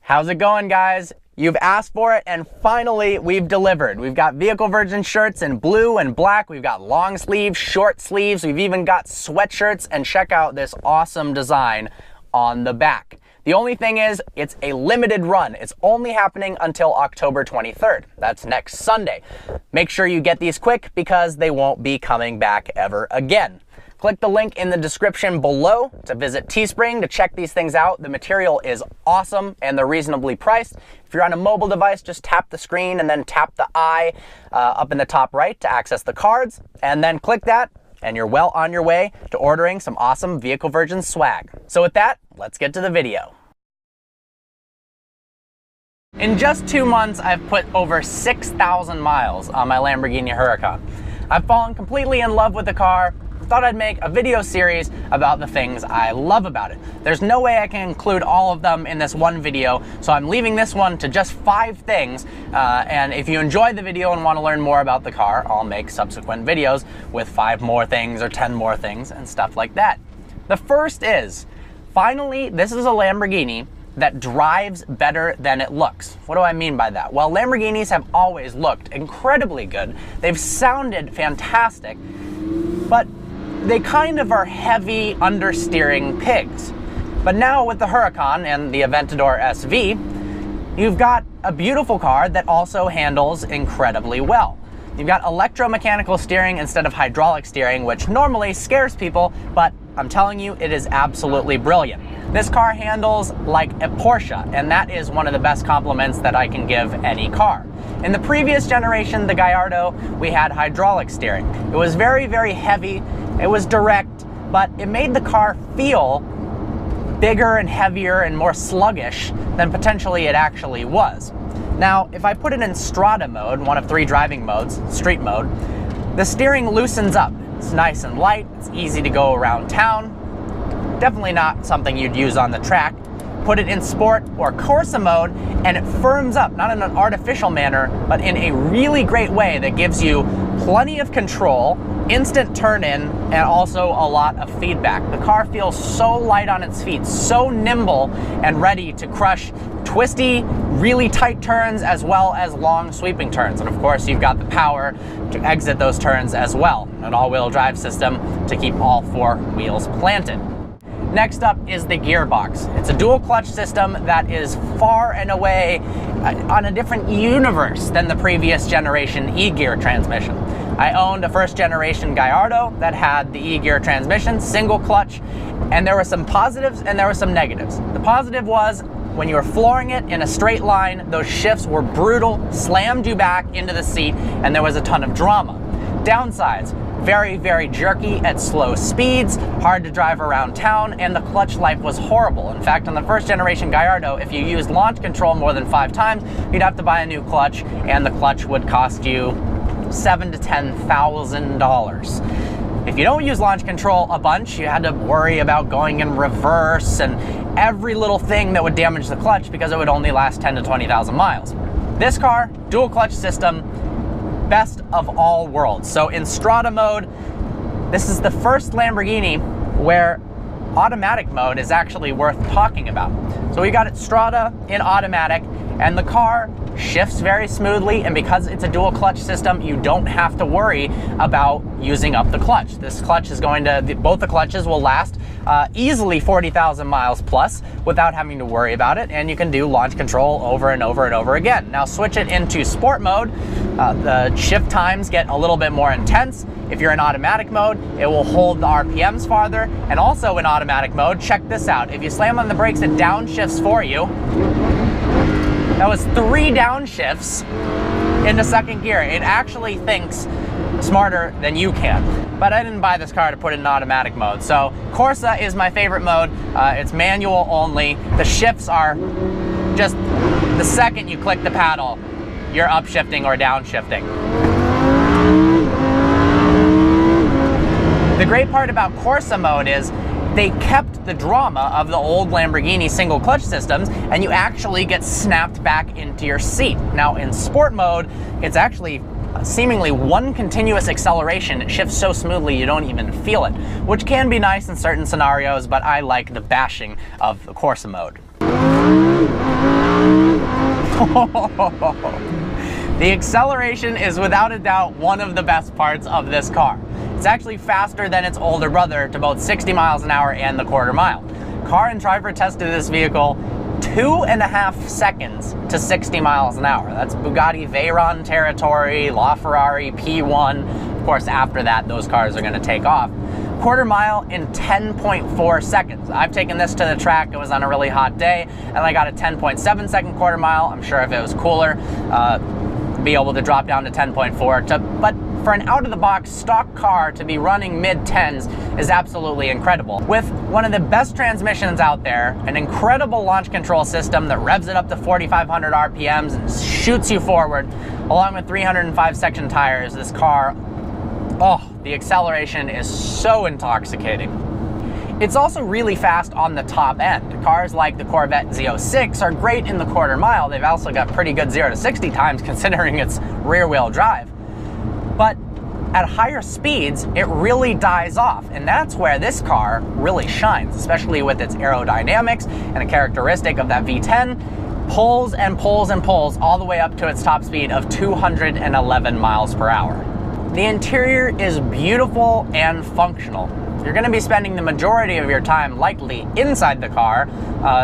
How's it going, guys? You've asked for it, and finally we've delivered. We've got vehicle version shirts in blue and black. We've got long sleeves, short sleeves. We've even got sweatshirts, and check out this awesome design on the back. The only thing is, it's a limited run. It's only happening until October 23rd. That's next Sunday. Make sure you get these quick because they won't be coming back ever again. Click the link in the description below to visit Teespring to check these things out. The material is awesome and they're reasonably priced. If you're on a mobile device, just tap the screen and then tap the eye up in the top right to access the cards, and then click that and you're well on your way to ordering some awesome vehicle version swag. So with that, let's get to the video. In just 2 months, I've put over 6,000 miles on my Lamborghini Huracan. I've fallen completely in love with the car. Thought I'd make a video series about the things I love about it. There's no way I can include all of them in this one video, so I'm leaving this one to just 5 things. And if you enjoyed the video and want to learn more about the car, I'll make subsequent videos with 5 more things or 10 more things and stuff like that. The first is, finally, this is a Lamborghini that drives better than it looks. What do I mean by that? Well, Lamborghinis have always looked incredibly good. They've sounded fantastic, but they kind of are heavy understeering pigs. But now with the Huracan and the Aventador SV, you've got a beautiful car that also handles incredibly well. You've got electromechanical steering instead of hydraulic steering, which normally scares people, but I'm telling you, it is absolutely brilliant. This car handles like a Porsche, and that is one of the best compliments that I can give any car. In the previous generation, the Gallardo, we had hydraulic steering. It was very, very heavy, it was direct, but it made the car feel bigger and heavier and more sluggish than potentially it actually was. Now, if I put it in Strada mode, one of 3 driving modes, street mode, the steering loosens up. It's nice and light, it's easy to go around town. Definitely not something you'd use on the track. Put it in sport or Corsa mode and it firms up, not in an artificial manner, but in a really great way that gives you plenty of control, instant turn in, and also a lot of feedback. The car feels so light on its feet, so nimble and ready to crush twisty, really tight turns as well as long sweeping turns. And of course, you've got the power to exit those turns as well. An all-wheel drive system to keep all 4 wheels planted. Next up is the gearbox. It's a dual clutch system that is far and away on a different universe than the previous generation E-gear transmission. I owned a first generation Gallardo that had the E-gear transmission, single clutch, and there were some positives and there were some negatives. The positive was when you were flooring it in a straight line, those shifts were brutal, slammed you back into the seat, and there was a ton of drama. Downsides, very, very jerky at slow speeds, hard to drive around town, and the clutch life was horrible. In fact, on the first generation Gallardo, if you used launch control more than 5 times, you'd have to buy a new clutch, and the clutch would cost you $7,000 to $10,000. If you don't use launch control a bunch, you had to worry about going in reverse and every little thing that would damage the clutch because it would only last 10 to 20,000 miles. This car, dual clutch system, best of all worlds. So in Strada mode, this is the first Lamborghini where automatic mode is actually worth talking about. So we got it Strada in automatic, and the car shifts very smoothly, and because it's a dual clutch system, you don't have to worry about using up the clutch. This clutch is going to, both the clutches will last easily 40,000 miles plus without having to worry about it, and you can do launch control over and over and over again. Now switch it into sport mode, the shift times get a little bit more intense. If you're in automatic mode, it will hold the RPMs farther, and also in automatic mode, check this out. If you slam on the brakes, it downshifts for you. That was 3 downshifts into second gear. It actually thinks smarter than you can. But I didn't buy this car to put it in automatic mode. So Corsa is my favorite mode. It's manual only. The shifts are just the second you click the paddle, you're upshifting or downshifting. The great part about Corsa mode is they kept the drama of the old Lamborghini single clutch systems, and you actually get snapped back into your seat. Now in sport mode, it's actually seemingly one continuous acceleration. It shifts so smoothly you don't even feel it, which can be nice in certain scenarios, but I like the bashing of the Corsa mode. The acceleration is without a doubt one of the best parts of this car. It's actually faster than its older brother to both 60 miles an hour and the quarter mile. Car and Driver tested this vehicle 2.5 seconds to 60 miles an hour. That's Bugatti Veyron territory, LaFerrari P1. Of course, after that, those cars are going to take off. Quarter mile in 10.4 seconds. I've taken this to the track. It was on a really hot day, and I got a 10.7 second quarter mile. I'm sure if it was cooler, be able to drop down to 10.4. But for an out-of-the-box stock car to be running mid-10s is absolutely incredible. With one of the best transmissions out there, an incredible launch control system that revs it up to 4,500 RPMs and shoots you forward, along with 305 section tires, this car, the acceleration is so intoxicating. It's also really fast on the top end. Cars like the Corvette Z06 are great in the quarter mile. They've also got pretty good 0 to 60 times considering it's rear-wheel drive. But at higher speeds, it really dies off, and that's where this car really shines, especially with its aerodynamics and a characteristic of that V10, pulls and pulls and pulls all the way up to its top speed of 211 miles per hour. The interior is beautiful and functional. You're going to be spending the majority of your time likely inside the car.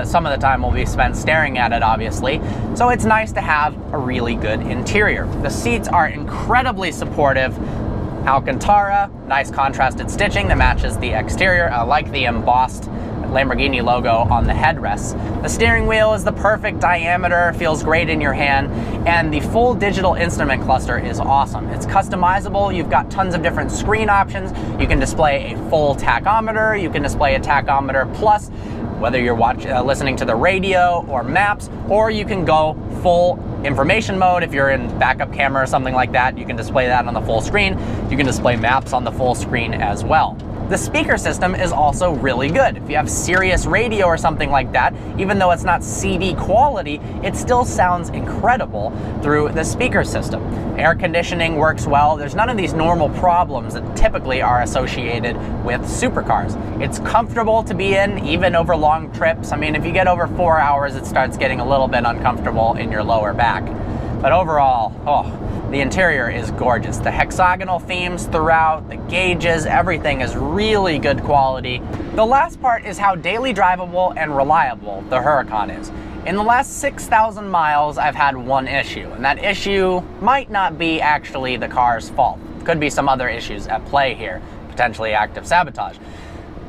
Some of the time will be spent staring at it, obviously. So it's nice to have a really good interior. The seats are incredibly supportive. Alcantara, nice contrasted stitching that matches the exterior. I like the embossed Lamborghini logo on the headrests. The steering wheel is the perfect diameter, feels great in your hand, and the full digital instrument cluster is awesome. It's customizable. You've got tons of different screen options. You can display a full tachometer, you can display a tachometer plus, whether you're listening to the radio or maps, or you can go full information mode. If you're in backup camera or something like that, you can display that on the full screen. You can display maps on the full screen as well. The speaker system is also really good. If you have Sirius radio or something like that, even though it's not CD quality, it still sounds incredible through the speaker system. Air conditioning works well. There's none of these normal problems that typically are associated with supercars. It's comfortable to be in, even over long trips. I mean, if you get over 4 hours, it starts getting a little bit uncomfortable in your lower back. But overall, the interior is gorgeous. The hexagonal themes throughout, the gauges, everything is really good quality. The last part is how daily drivable and reliable the Huracan is. In the last 6,000 miles, I've had one issue, and that issue might not be actually the car's fault. Could be some other issues at play here, potentially active sabotage.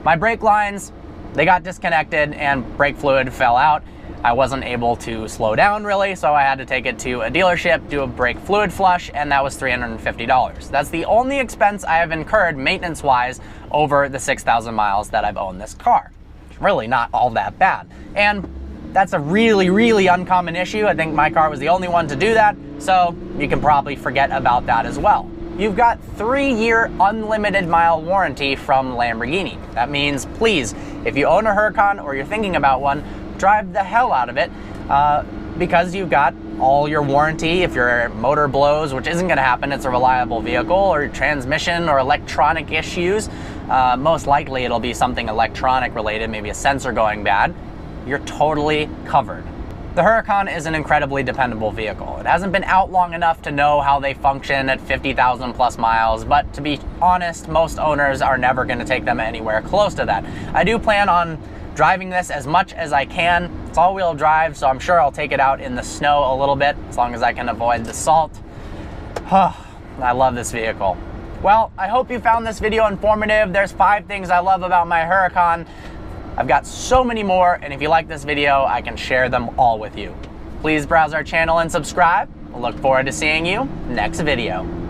My brake lines, they got disconnected and brake fluid fell out. I wasn't able to slow down really, so I had to take it to a dealership, do a brake fluid flush, and that was $350. That's the only expense I have incurred maintenance-wise over the 6,000 miles that I've owned this car. It's really not all that bad. And that's a really, really uncommon issue. I think my car was the only one to do that, so you can probably forget about that as well. You've got 3-year unlimited mile warranty from Lamborghini. That means, please, if you own a Huracan or you're thinking about one, drive the hell out of it because you've got all your warranty. If your motor blows, which isn't going to happen, it's a reliable vehicle, or transmission or electronic issues, most likely it'll be something electronic related, maybe a sensor going bad, you're totally covered. The Huracan is an incredibly dependable vehicle. It hasn't been out long enough to know how they function at 50,000 plus miles, but to be honest, most owners are never going to take them anywhere close to that. I do plan on driving this as much as I can. It's all-wheel drive, so I'm sure I'll take it out in the snow a little bit, as long as I can avoid the salt. I love this vehicle. Well, I hope you found this video informative. There's 5 things I love about my Huracan. I've got so many more, and if you like this video, I can share them all with you. Please browse our channel and subscribe. We'll look forward to seeing you next video.